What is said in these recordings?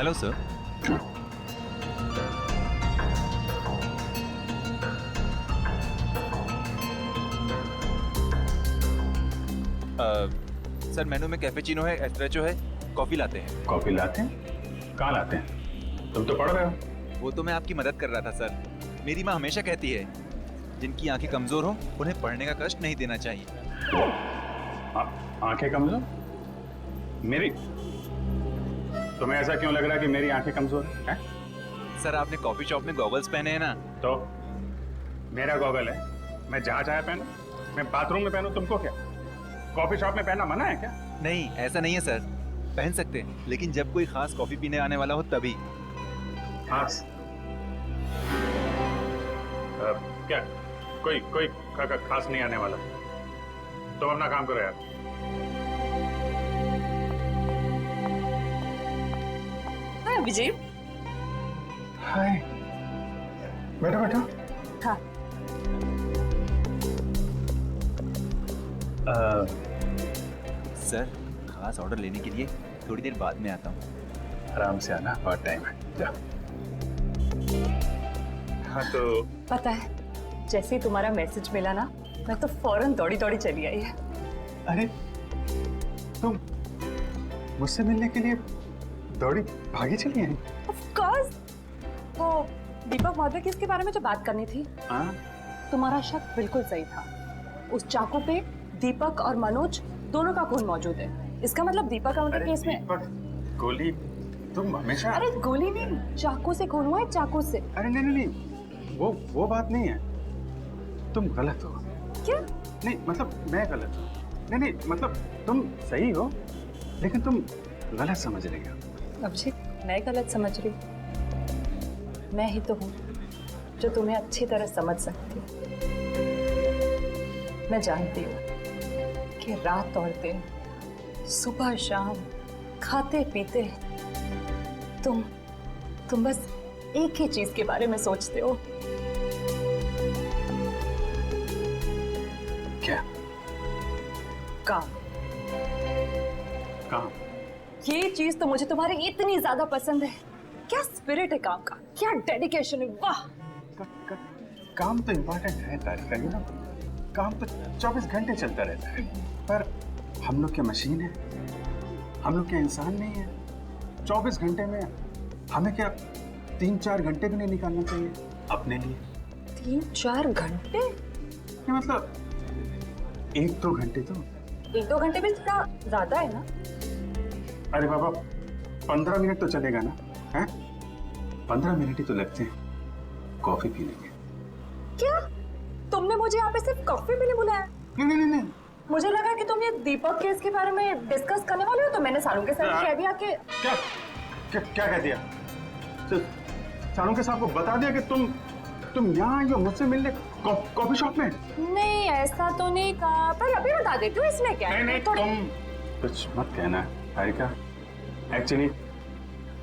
Hello sir. Sir मेनू में cappuccino है, espresso है, कॉफी लाते हैं। कॉफी लाते हैं? कहाँ लाते हैं? तुम तो पढ़ रहे हो। वो तो मैं आपकी मदद कर रहा था सर। मेरी माँ हमेशा कहती है जिनकी आंखें कमजोर हो उन्हें पढ़ने का कष्ट नहीं देना चाहिए। आंखें कमजोर? मेरी? तुम्हें ऐसा क्यों लग रहा है कि मेरी आंखें कमजोर है? सर आपने कॉफी शॉप में गॉगल्स पहने हैं ना। तो मेरा गॉगल है, मैं जहाँ चाहे पहनूं, मैं बाथरूम में पहनूं, तुमको क्या? कॉफी शॉप में पहनना मना है क्या? नहीं ऐसा नहीं है सर, पहन सकते हैं लेकिन जब कोई खास कॉफी पीने आने वाला हो तभी। खास? क्या कोई कोई खास नहीं आने वाला? तो अपना काम करो यार। हाय विजय। हाय, बैठो बैठो। हाँ। सर खास ऑर्डर लेने के लिए थोड़ी देर बाद में आता हूँ। आराम से आना, बहुत टाइम है, जा। हाँ तो पता है जैसे ही तुम्हारा मैसेज मिला ना, मैं तो फौरन दौड़ी दौड़ी चली आई है। अरे तुम मुझसे मिलने के लिए दौड़ी भागी चली आई? Of course. वो दीपक महोदय की इसके बारे में जो बात करनी थी, हाँ? तुम्हारा शक बिल्कुल सही था। उस चाकू पे दीपक और मनोज दोनों का खून मौजूद है। इसका मतलब दीपक का उनके केस में। दीपक, गोली, तुम हमेशा। अरे गोली नहीं, चाकू से खून हुआ है, चाकू से। अरे नहीं नहीं नहीं, वो बात नहीं है। तुम गलत हो। क्या? नहीं मतलब मैं गलत हूँ। नहीं नहीं मतलब तुम सही हो, लेकिन तुम गलत समझ रही हो। अभिषेक, मैं गलत समझ रही हूँ? मैं ही तो हूँ जो तुम्हें अच्छी तरह समझ सकती हूँ। मैं जानती हूँ कि रात और दिन, सुबह शाम, खाते पीते तुम बस एक ही चीज के बारे में सोचते हो। क्या? काम। काम? ये चीज तो मुझे तुम्हारी इतनी ज्यादा पसंद है। क्या स्पिरिट है काम का, क्या डेडिकेशन है, वाह। काम तो इम्पोर्टेंट है तारिका, यू नो। काम तो 24 घंटे चलता रहता है, पर हम लोग क्या मशीन है? हम लोग क्या इंसान नहीं है? 24 घंटे में हमें क्या 3-4 घंटे भी नहीं निकालना चाहिए अपने लिए? 3-4 घंटे? ये मतलब 1-2 घंटे तो। 1-2 घंटे भी थोड़ा ज्यादा है ना? अरे बाबा, 15 मिनट तो चलेगा ना? हैं? 15 मिनट ही तो लगते हैं कॉफी पीने के। क्या? तुमने मुझे यहाँ पे सिर्फ कॉफी पीने बुलाया? नहीं नहीं नहीं। मुझे लगा कि तुम ये दीपक केस के बारे में डिस्कस करने वाले हो, तो मैंने सारू के साथ कह दिया कि क्या क्या क्या कह दिया? सारू के साहब को बता दिया कि तुम यहाँ आई हो मुझसे मिलने कॉफी शॉप में? नहीं ऐसा तो नहीं कहा, पर अभी बता देती हूँ, इसमें क्या है। नहीं तुम कुछ मत कहना तारिका। एक्चुअली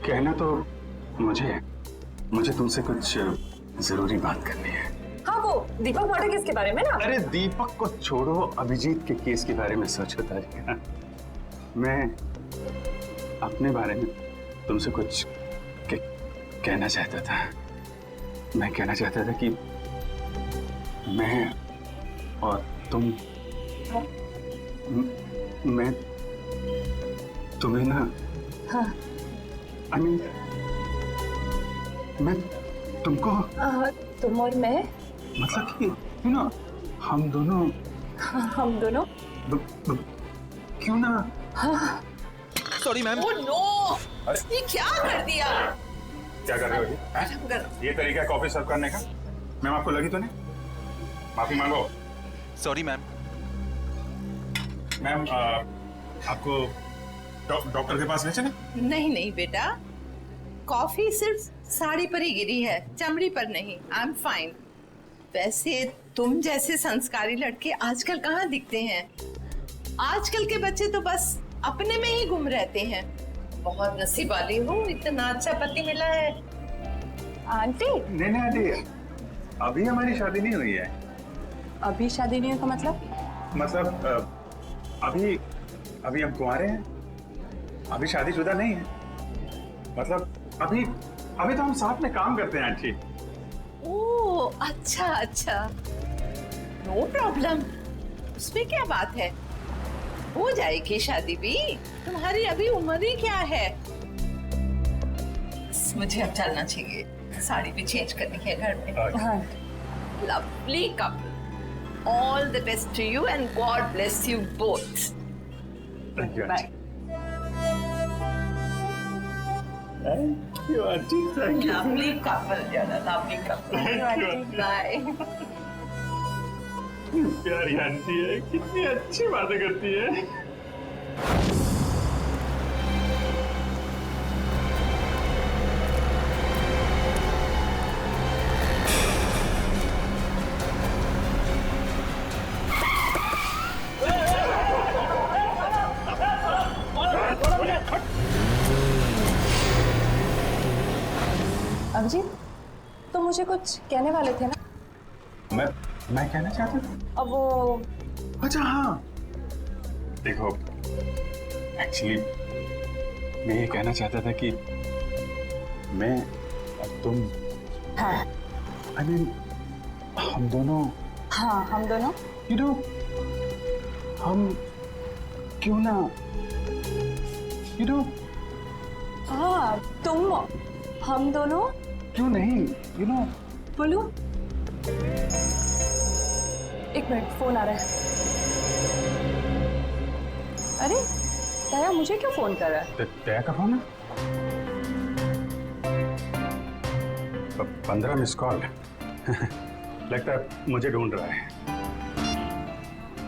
कहना तो मुझे तुमसे कुछ जरूरी बात करनी है। हाँ वो दीपक मर्डर केस के बारे में ना? अरे दीपक को छोड़ो, अभिजीत के केस के बारे में सोचो तारिका। मैं अपने बारे में तुमसे कुछ कहना चाहता था। मैं कहना चाहता था कि मैं और तुम, मैं तुम्हें ना, हाँ। I mean, मैं तुमको, तुम और मैं, मतलब कि यू नो हम दोनों, हम दोनों क्यों ना। हाँ। Sorry ma'am. ओह नो, ये क्या कर दिया? क्या कर रहे हो जी? ये तरीका है कॉफी सर्व करने का? मैम आपको लगी तो नहीं? माफी मांगो। Sorry ma'am. मैम आपको डॉक्टर के पास ले चलें? नहीं नहीं बेटा, कॉफी सिर्फ साड़ी पर ही गिरी है, चमड़ी पर नहीं। I am fine. वैसे तुम जैसे संस्कारी लड़के आजकल कहाँ दिखते हैं? आजकल के बच्चे तो बस अपने में ही गुम रहते हैं। बहुत नसीब वाली हो, इतना अच्छा पति मिला है। आंटी? नहीं आंटी, अभी हमारी शादी नहीं हुई है। अभी शादी नहीं हुई का मतलब अभी हम कुंवारे हैं, अभी शादीशुदा नहीं है। मतलब अभी अभी तो हम साथ में काम करते हैं आंटी। ओह अच्छा अच्छा, नो प्रॉब्लम, उसमें क्या बात है, हो जाएगी शादी भी। तुम्हारी अभी उम्र ही क्या है। मुझे अब चलना चाहिए, साड़ी भी चेंज करनी है घर में। हाँ lovely couple, all the best to you and God bless you both. Thank you bye. Aunty, thank you. Lovely couple, lovely couple. Bye. प्यारी आंटी है, कितनी अच्छी बातें करती है। अभिजीत, तो मुझे कुछ कहने वाले थे ना? मैं कहना चाहता था। अब वो अच्छा हाँ, देखो एक्चुअली मैं ये कहना चाहता था कि मैं और तुम, हाँ आई मीन हम दोनों, हाँ हम दोनों, यू नो, हम क्यों ना, यू नो, हाँ तुम, हम दोनों, क्यों नहीं, यू नो। बोलो। एक मिनट, फोन आ रहा है। अरे दया मुझे क्यों फोन कर रहा है? दया का फोन है? 15 मिस कॉल। लगता है मुझे ढूंढ रहा है।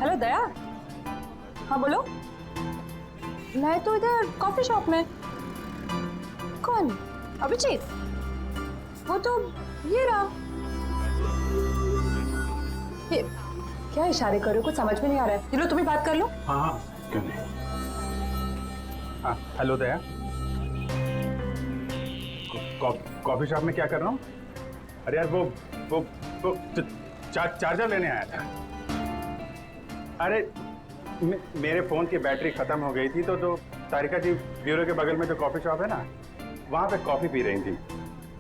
हेलो दया। हाँ बोलो। मैं तो इधर कॉफी शॉप में। कौन? अभिजीत? वो तो ये रहा। ये क्या इशारे कर रहे हो, कुछ समझ में नहीं आ रहा है। चलो तुम ही बात कर लो। हाँ हाँ क्यों नहीं। हाँ हेलो दया, कॉफी शॉप में क्या कर रहा हूँ? अरे यार वो चार्जर लेने आया था। अरे मेरे फोन की बैटरी खत्म हो गई थी, तो तारिका जी ब्यूरो के बगल में जो कॉफी शॉप है ना, वहां पे कॉफी पी रही थी,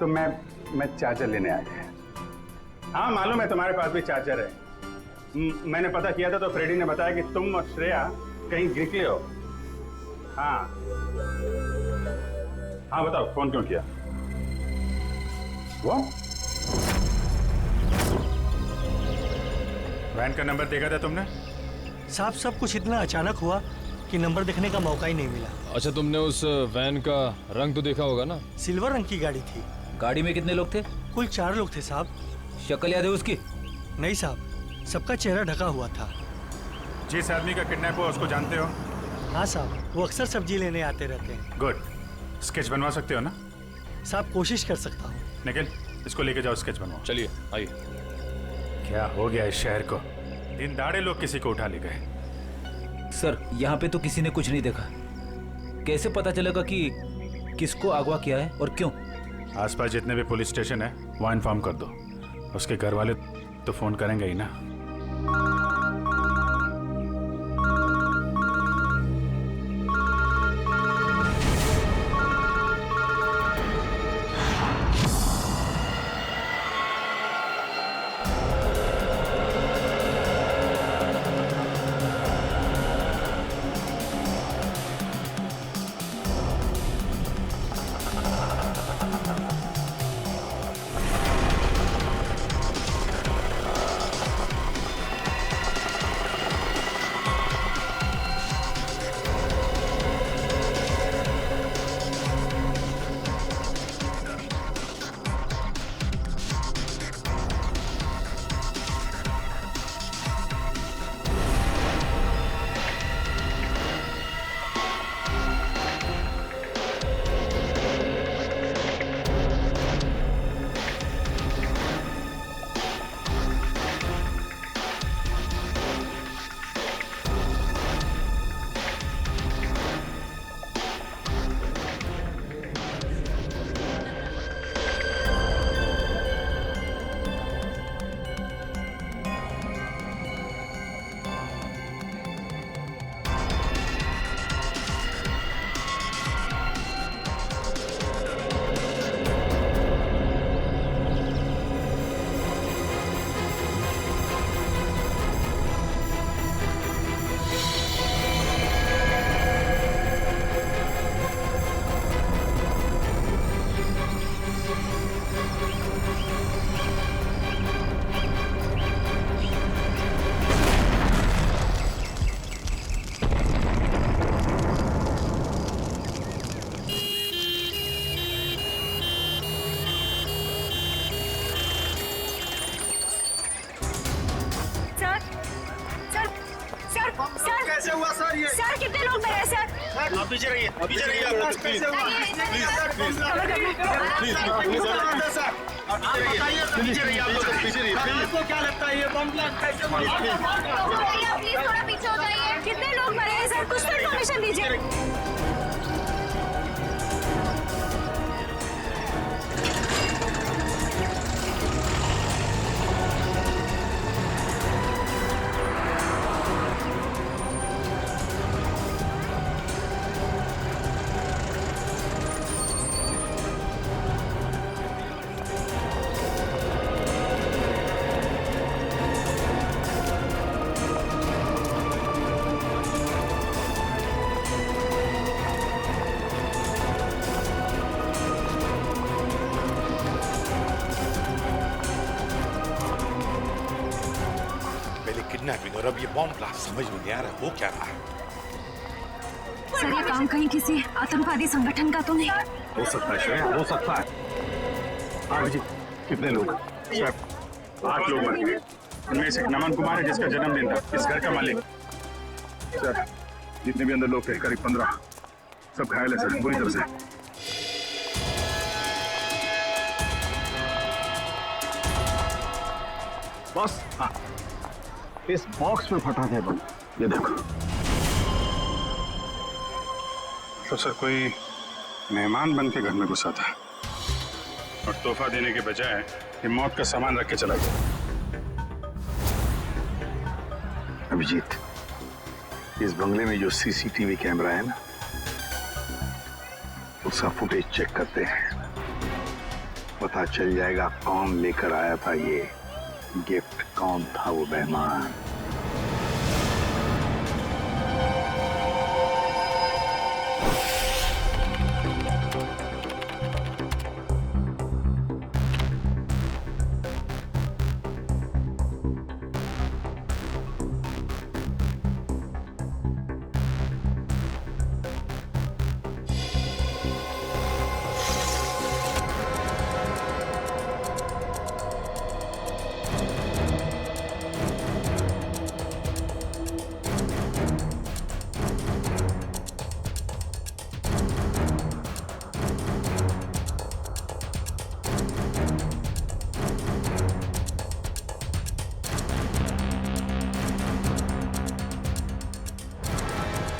तो मैं चार्जर लेने आ गया। हाँ मालूम है तुम्हारे पास भी चार्जर है। मैंने पता किया था तो फ्रेडी ने बताया कि तुम और श्रेया कहीं निकले हो। हाँ हाँ बताओ फोन क्यों किया? वो वैन का नंबर देखा था तुमने? साहब सब कुछ इतना अचानक हुआ कि नंबर देखने का मौका ही नहीं मिला। अच्छा तुमने उस वैन का रंग तो देखा होगा ना? सिल्वर रंग की गाड़ी थी। गाड़ी में कितने लोग थे? कुल 4 लोग थे साहब। शक्ल याद है उसकी? नहीं साहब, सबका चेहरा ढका हुआ था। जिस आदमी का किडनैप हुआ उसको जानते हो? हाँ साहब, वो अक्सर सब्जी लेने आते रहते हैं। गुड। स्केच बनवा सकते हो ना? साहब कोशिश कर सकता हूँ। निखिल इसको लेके जाओ, स्केच बनवाओ। चलिए आइए। क्या हो गया इस शहर को? दिन दाड़े लोग किसी को उठा ले गए। सर यहाँ पे तो किसी ने कुछ नहीं देखा, कैसे पता चलेगा कि किसको अगवा किया है और क्यों? आसपास जितने भी पुलिस स्टेशन है वहाँ इन्फॉर्म कर दो। उसके घर वाले तो फोन करेंगे ही ना। कैसे हुआ सर ये? सर कितने लोग मरे सर? आप पीछे रहिए, पीछे रहिए। कैसे हुआ? पीछे रहिए, आप लोग पीछे रहिए। आपको क्या लगता है ये बम ब्लास्ट कैसे हुआ? प्लीज थोड़ा पीछे हो जाइए। कितने लोग मरे हैं सर? कुछ तो इन्फॉर्मेशन दीजिए। किडनैपिंग और अब ये बॉम्ब ब्लास्ट समझ में नहीं आ रहा हो क्या रहा है। सर ये काम कहीं किसी आतंकवादी संगठन का तो नहीं? हो सकता है श्रेया, हो सकता है। हाँ जी, कितने लोग? सर 8 लोग मर गए। उनमें से नमन कुमार है जिसका जन्मदिन था, इस घर का मालिक। सर जितने भी अंदर लोग थे करीब 15, सब घायल है सर, बुरी तरह से। बॉस, हाँ, इस बॉक्स में फटा है बम, ये देखो। तो सर कोई मेहमान बन के घर में घुसा था और तोहफा देने के बजाय ये मौत का सामान रख के चला गया। अभिजीत, इस बंगले में जो सीसीटीवी कैमरा है ना, उसका फुटेज चेक करते हैं, पता चल जाएगा कौन लेकर आया था ये गिफ्ट, कौन था वो मेहमान।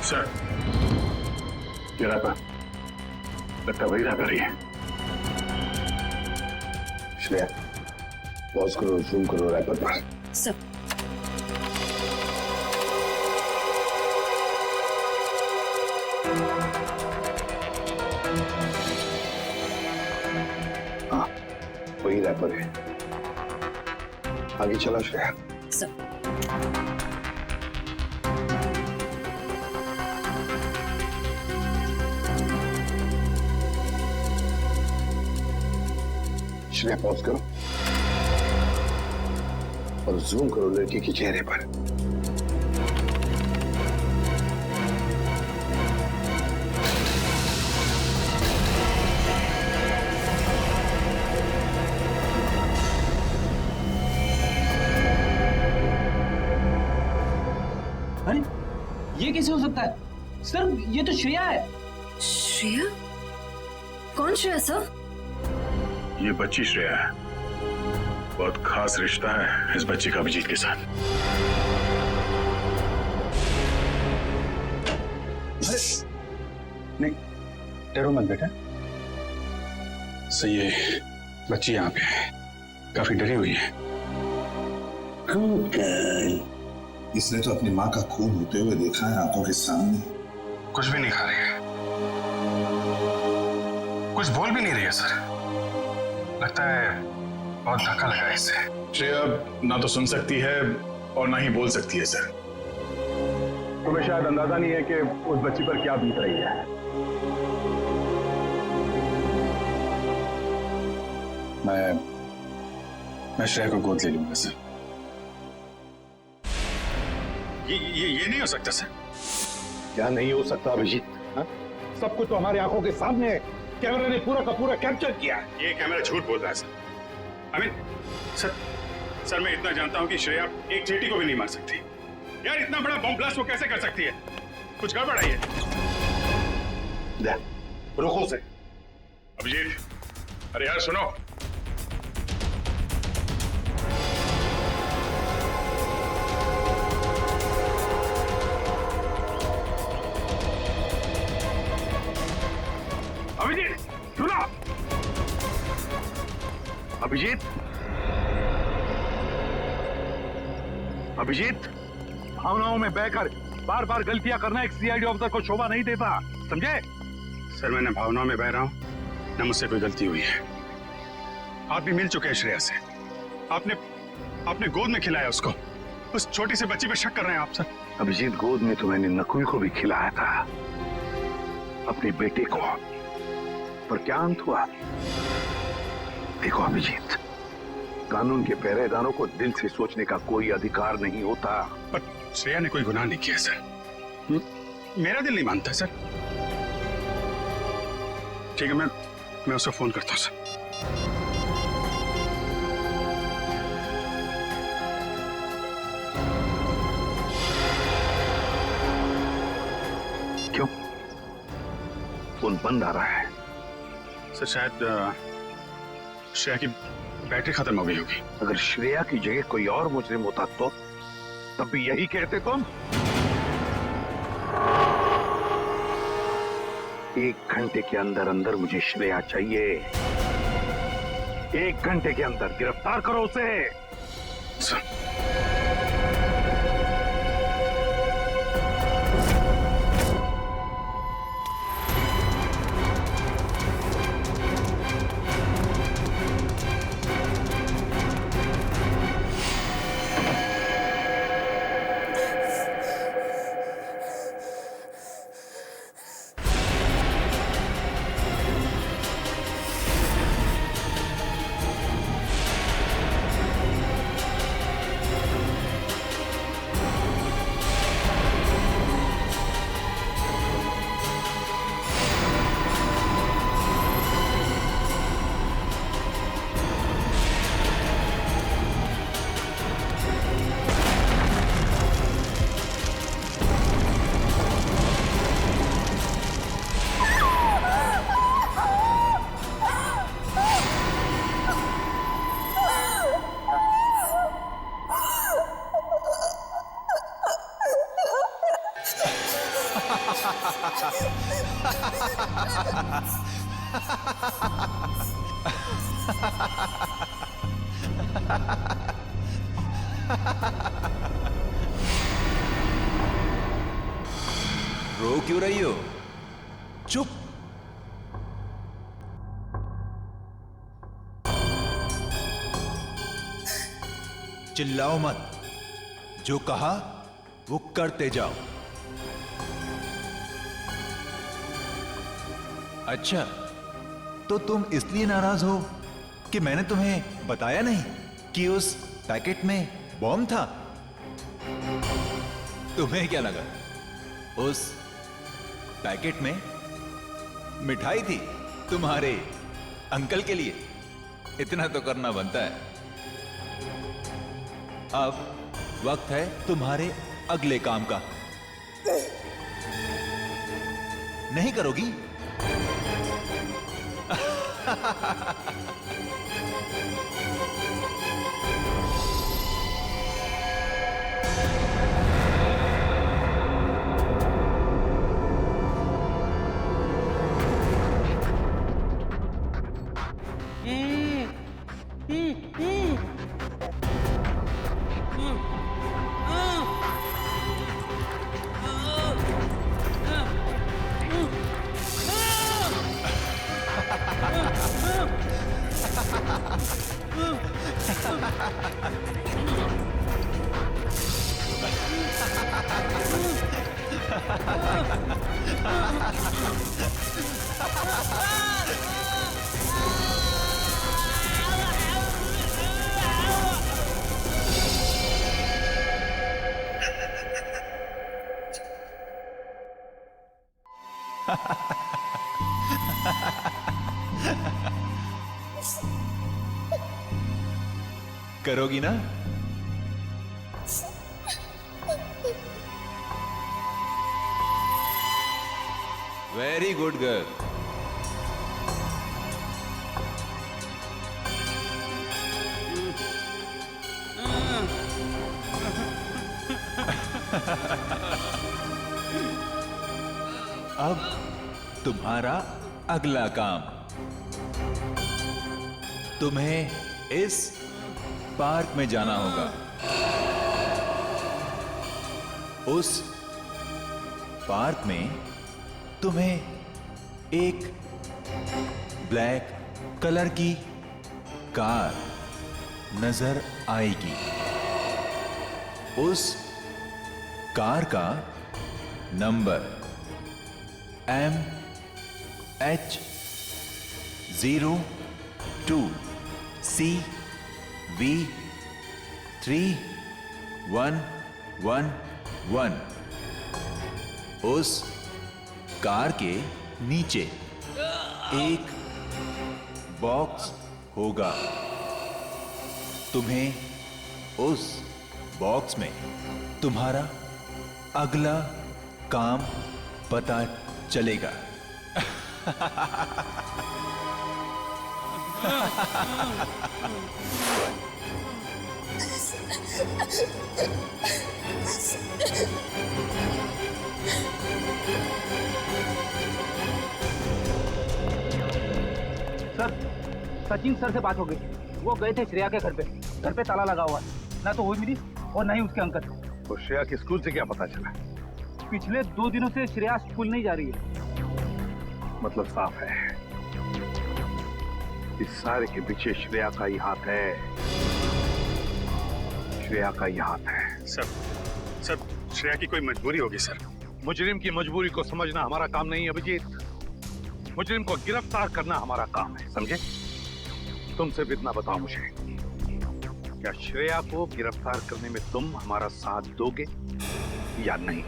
सर, ये रैपर लगता वही रैपर ही है। श्रेया, पॉज करो, जूम करो रैपर पर। सब हाँ, वही रैपर है। आगे चला श्रेया। सब श्रेया, पॉज करो और जूम करो लड़की के चेहरे पर। अरे ये कैसे हो सकता है सर? ये तो श्रेया है। श्रेया? कौन श्रेया सर? ये बच्ची श्रेया है। बहुत खास रिश्ता है इस बच्ची का अभिजीत के साथ। नहीं, डरो मत बेटा। सही है, बच्ची यहाँ पे है, काफी डरी हुई है। इसने तो अपनी माँ का खून होते हुए देखा है आंखों के सामने। कुछ भी नहीं खा रही है, कुछ बोल भी नहीं रही है सर। लगता है बहुत धक्का लगा है इससे। श्रेया ना तो सुन सकती है और ना ही बोल सकती है सर। तुम्हें शायद अंदाजा नहीं है कि उस बच्ची पर क्या बीत रही है। मैं श्रेया को गोद ले लूंगा सर। ये नहीं हो सकता सर। क्या नहीं हो सकता अभिजीत? सब कुछ तो हमारी आंखों के सामने है। कैमरा ने पूरा का पूरा कैप्चर किया। ये कैमरा झूठ बोल रहा है सर। सर मैं इतना जानता हूं कि श्रेया एक चींटी को भी नहीं मार सकती। यार इतना बड़ा बॉम्ब ब्लास्ट वो कैसे कर सकती है? कुछ गड़बड़ है ये। रुको से। अभिजीत, अरे यार सुनो। अभिजीत सुनो। अभिजीत, अभिजीत, भावनाओं में बहकर बार बार गलतियां करना एक सीआईडी ऑफिसर को शोभा नहीं देता, समझे? सर, मैं न भावनाओं में बह रहा हूं न मुझसे कोई गलती हुई है। आप भी मिल चुके हैं श्रेया से। आपने गोद में खिलाया उसको। उस छोटी सी बच्ची पे शक कर रहे हैं आप सर? अभिजीत, गोद में तो मैंने नकुल को भी खिलाया था, अपने बेटे को, पर क्या अंत हुआ? देखो अभिजीत, कानून के पहरेदारों को दिल से सोचने का कोई अधिकार नहीं होता। पर श्रेया ने कोई गुनाह नहीं किया सर। मेरा दिल नहीं मानता सर। ठीक है, मैं उसको फोन करता हूं सर। क्यों फोन बंद आ रहा है? सर शायद श्रेया की बैटरी खत्म हो गई होगी। अगर श्रेया की जगह कोई और मुजरिम होता तो तब भी यही कहते तुम? 1 घंटे के अंदर अंदर मुझे श्रेया चाहिए। 1 घंटे के अंदर गिरफ्तार करो उसे। रो क्यों रही हो? चुप। चिल्लाओ मत। जो कहा वो करते जाओ। अच्छा, तो तुम इसलिए नाराज हो कि मैंने तुम्हें बताया नहीं कि उस पैकेट में बॉम्ब था? तुम्हें क्या लगा उस पैकेट में मिठाई थी तुम्हारे अंकल के लिए? इतना तो करना बनता है। अब वक्त है तुम्हारे अगले काम का। नहीं करोगी? करोगी ना? Very good girl. अब तुम्हारा अगला काम, तुम्हें इस पार्क में जाना होगा। उस पार्क में तुम्हें एक ब्लैक कलर की कार नजर आएगी। उस कार का नंबर MH02CV3111। उस कार के नीचे एक बॉक्स होगा। तुम्हें उस बॉक्स में तुम्हारा अगला काम पता चलेगा। सर, सचिन सर से बात हो गई। वो गए थे श्रेया के घर पे। घर पे ताला लगा हुआ है, ना तो वो मिली और ना ही उसके अंकल। तो श्रेया के स्कूल से क्या पता चला? पिछले 2 दिनों से श्रेया स्कूल नहीं जा रही है। मतलब साफ है, इस सारे के पीछे श्रेया का ही हाथ है। श्रेया का ही हाथ है। सर श्रेया की कोई मजबूरी होगी सर। मुजरिम की मजबूरी को समझना हमारा काम नहीं है अभिजीत। मुजरिम को गिरफ्तार करना हमारा काम है, समझे? तुम सिर्फ इतना बताओ मुझे, क्या श्रेया को गिरफ्तार करने में तुम हमारा साथ दोगे या नहीं?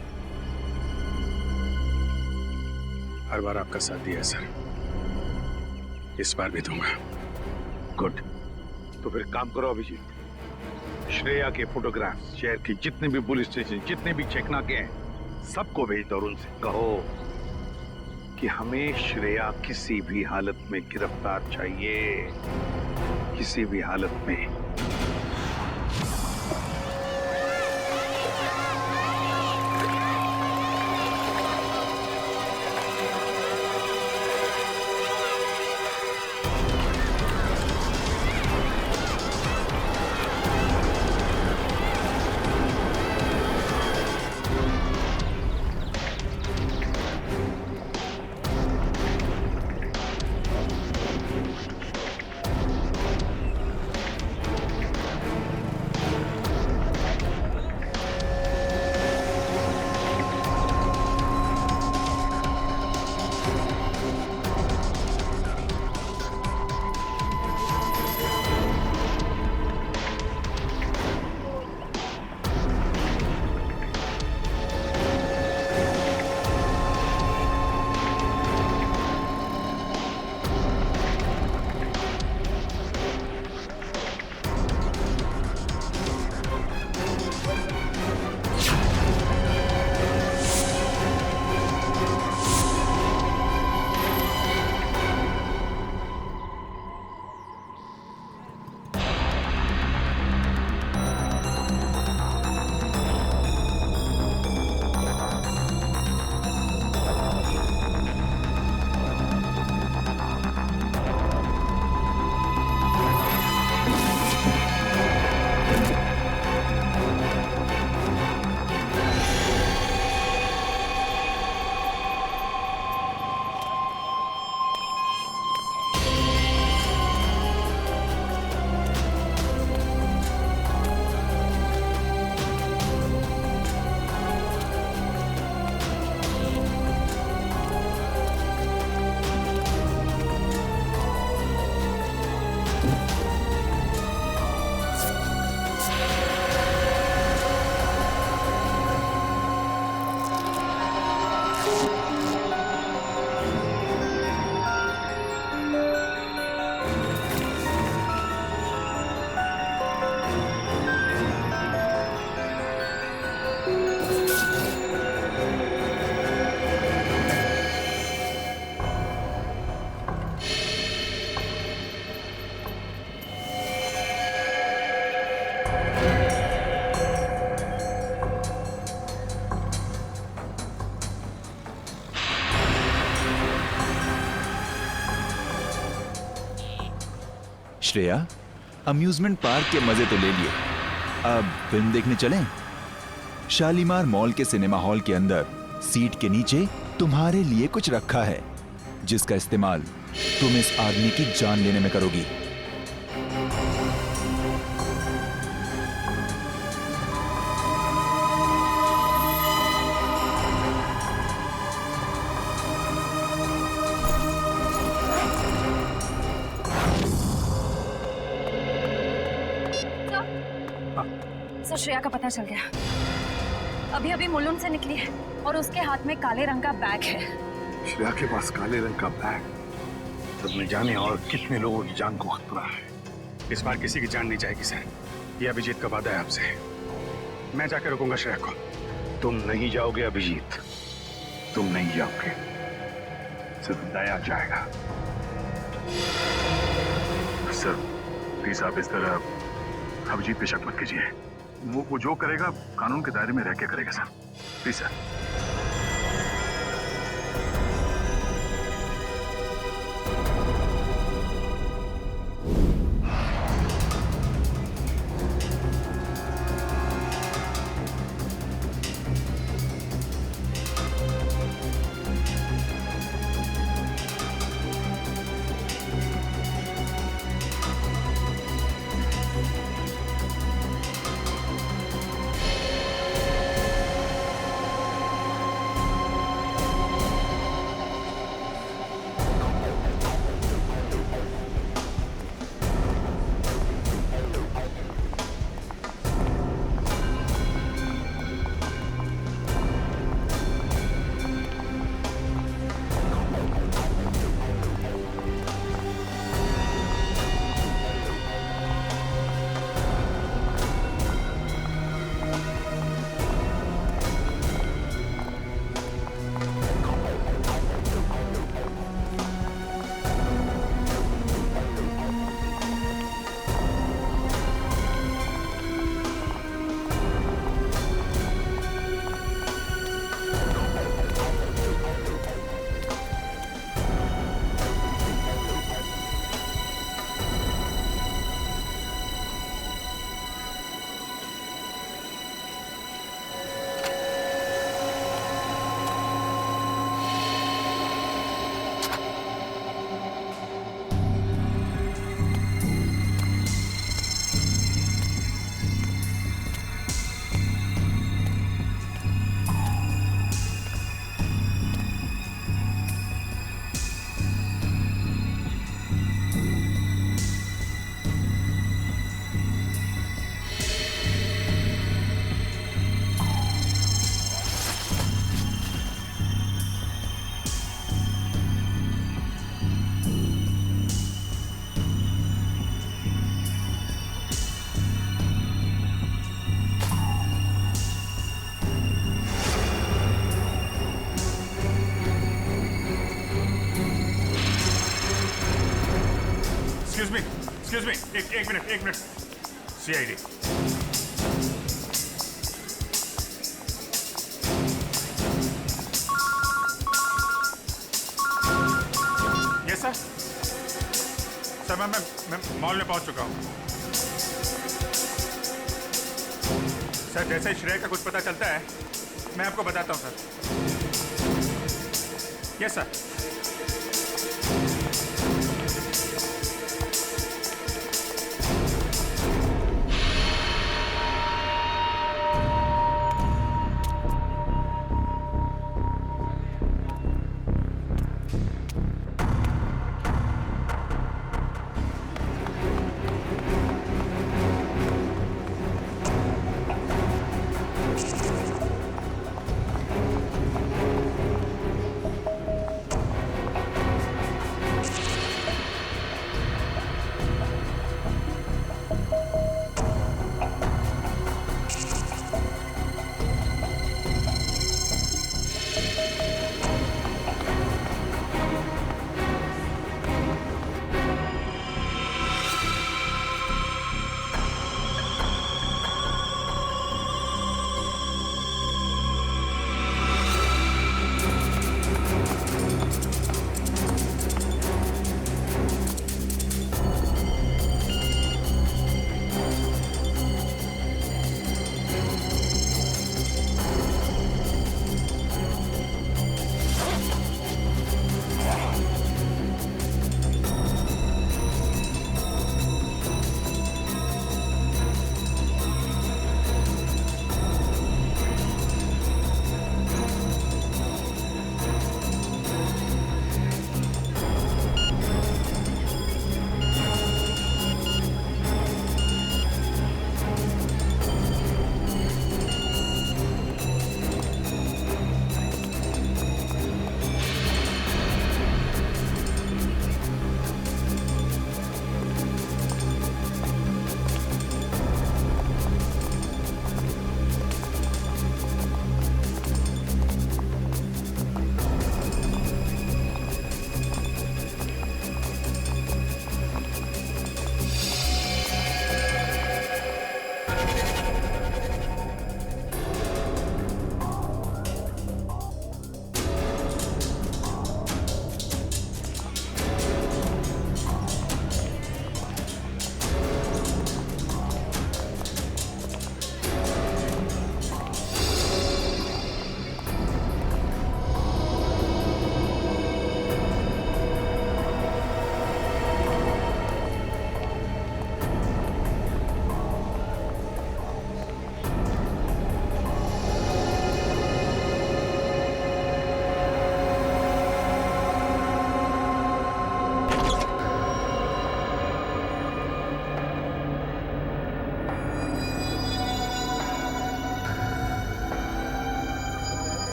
हर बार आपका साथ दिया है सर, इस बार भी दूंगा। गुड। तो फिर काम करो अभिजीत, श्रेया के फोटोग्राफ शहर के जितने भी पुलिस स्टेशन, जितने भी चेकनाके हैं, सबको भेज दो और उनसे कहो कि हमें श्रेया किसी भी हालत में गिरफ्तार चाहिए, किसी भी हालत में। श्रेया, अम्यूजमेंट पार्क के मजे तो ले लिए, अब फिल्म देखने चलें? शालीमार मॉल के सिनेमा हॉल के अंदर सीट के नीचे तुम्हारे लिए कुछ रखा है, जिसका इस्तेमाल तुम इस आदमी की जान लेने में करोगी। सर, श्रेया का पता चल गया। अभी अभी मुलुंड से निकली है और उसके हाथ में काले रंग का बैग है। श्रेया के पास काले रंग का बैग, तब न जाने और कितने लोगों की जान को खतरा है। इस बार किसी की जान नहीं जाएगी सर, ये अभिजीत का वादा है आपसे। मैं जाकर रुकूंगा श्रेया को। तुम नहीं जाओगे अभिजीत, तुम नहीं जाओगे, सिर्फ दया जाएगा। सर प्लीज आप इस तरह अभिजीत पे शक मत कीजिए। वो जो करेगा कानून के दायरे में रह के करेगा sir, please sir. Excuse me, एक minute. CID. Yes sir. Sir मैं मॉल में पहुंच चुका हूं। सर जैसे ही श्रेया का कुछ पता चलता है मैं आपको बताता हूं सर। Yes sir.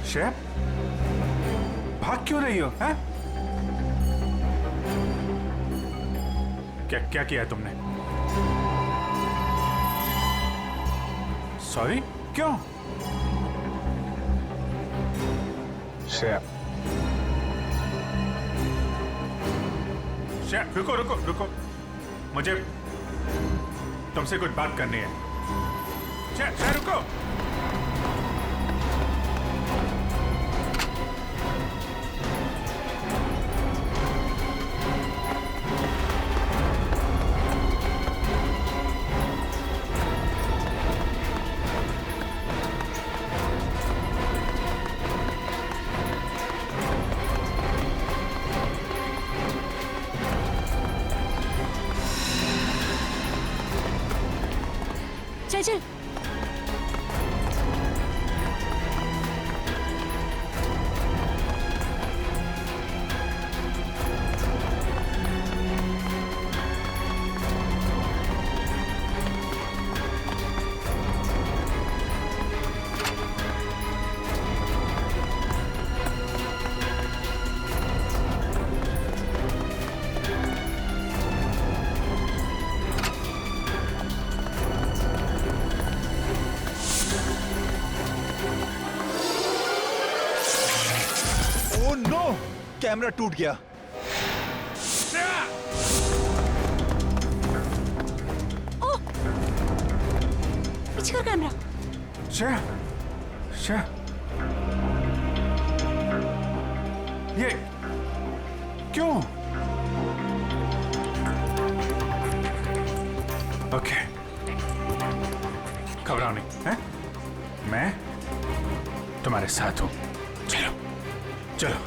शेफ, भाग क्यों रही हो? हैं? क्या क्या किया है तुमने? सॉरी, क्यों? शेफ, शेफ, रुको रुको रुको, मुझे तुमसे कुछ बात करनी है। शेफ, शेफ रुको। कैमरा टूट गया। पीछे कर कैमरा। श्रेया, श्रेया, ये क्यों? ओके, घबराओ नहीं, हैं? मैं तुम्हारे साथ हूं। चलो, चलो।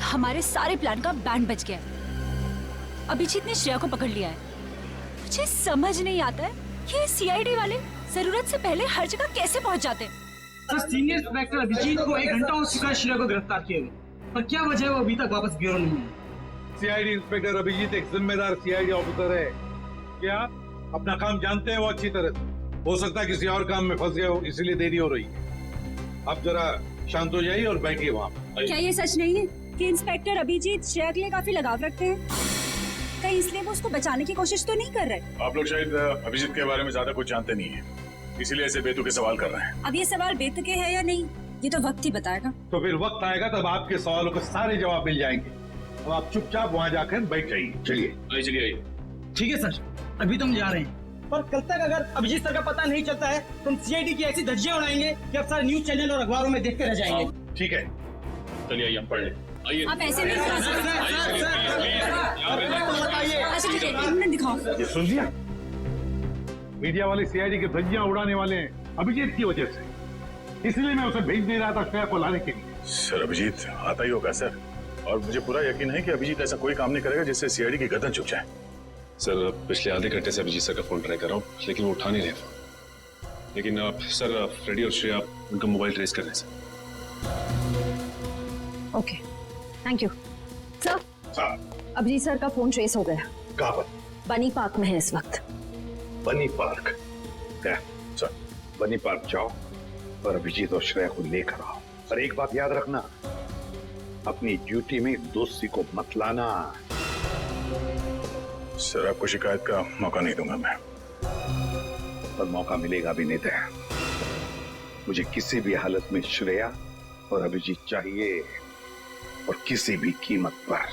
हमारे सारे प्लान का बैंड बज गया है। अभिजीत ने श्रेया को पकड़ लिया है। मुझे समझ नहीं आता है ये सीआईडी वाले जरूरत से पहले हर जगह कैसे पहुंच जाते हैं। सर, सीनियर इंस्पेक्टर अभिजीत को 1 घंटा हो चुका है श्रेया को गिरफ्तार किए हुए, पर क्या वजह है वो अभी तक वापस ब्यूरो नहीं है। सीआईडी इंस्पेक्टर अभिजीत एक जिम्मेदार सीआईडी ऑफिसर है। क्या अपना काम जानते हैं वो अच्छी तरह से? हो सकता है किसी और काम में फंस गए हो, इसीलिए देरी हो रही है। अब जरा शांत हो जाइए और बैठिए वहाँ। क्या ये सच नहीं है कि इंस्पेक्टर अभिजीत श्रेया के लिए काफी लगाव रखते हैं? कहीं इसलिए वो उसको बचाने की कोशिश तो नहीं कर रहे? आप लोग शायद अभिजीत के बारे में ज्यादा कुछ जानते नहीं है, इसीलिए ऐसे बेतुके सवाल कर रहे हैं। अब ये सवाल बेतुके है या नहीं, ये तो वक्त ही बताएगा। तो फिर वक्त आएगा तब आपके सवालों के सारे जवाब मिल जाएंगे। अब आप चुपचाप वहाँ जाकर बैठ जाइए। चलिए चलिए। ठीक है सर, अभी तो हम जा रहे हैं, पर कल तक अगर अभिजीत सर का पता नहीं चलता है तो हम सीआईडी की ऐसी धज्जियां उड़ाएंगे कि अब सारे न्यूज चैनल और अखबारों में देखते रह जाएंगे। ठीक है, चलिए आइए हम पढ़ लें। आइए। आप ऐसे नहीं दिखा सकते। दिखाओ। ये सुन लिया, मीडिया वाले सीआईडी की धज्जियां उड़ाने वाले हैं अभिजीत की वजह से, इसलिए मैं उसे भेज नहीं रहा था श्रेया को लाने के लिए। सर, अभिजीत आता ही होगा सर, और मुझे पूरा यकीन है कि अभिजीत ऐसा कोई काम नहीं करेगा जिससे सीआईडी की गर्दन झुक जाए। सर, पिछले आधे घंटे से अभिजीत सर का फोन ट्राई कर रहा हूँ, लेकिन वो उठा नहीं रहे फोन। लेकिन सर, फ्रेडी और श्रेया उनका मोबाइल ट्रेस कर रहे हैं sir. Okay, thank you sir. Abhijit sir का फोन ट्रेस हो गया। कहाँ पर? बनी पार्क में है इस वक्त। बनी पार्क? क्या सर? बनी पार्क जाओ और अभिजीत और श्रेया को लेकर आओ। और एक बात याद रखना, अपनी ड्यूटी में दोस्ती को मत लाना। सर, आपको शिकायत का मौका नहीं दूंगा मैं। पर मौका मिलेगा भी नहीं था। मुझे किसी भी हालत में श्रेया और अभिजीत चाहिए, और किसी भी कीमत पर।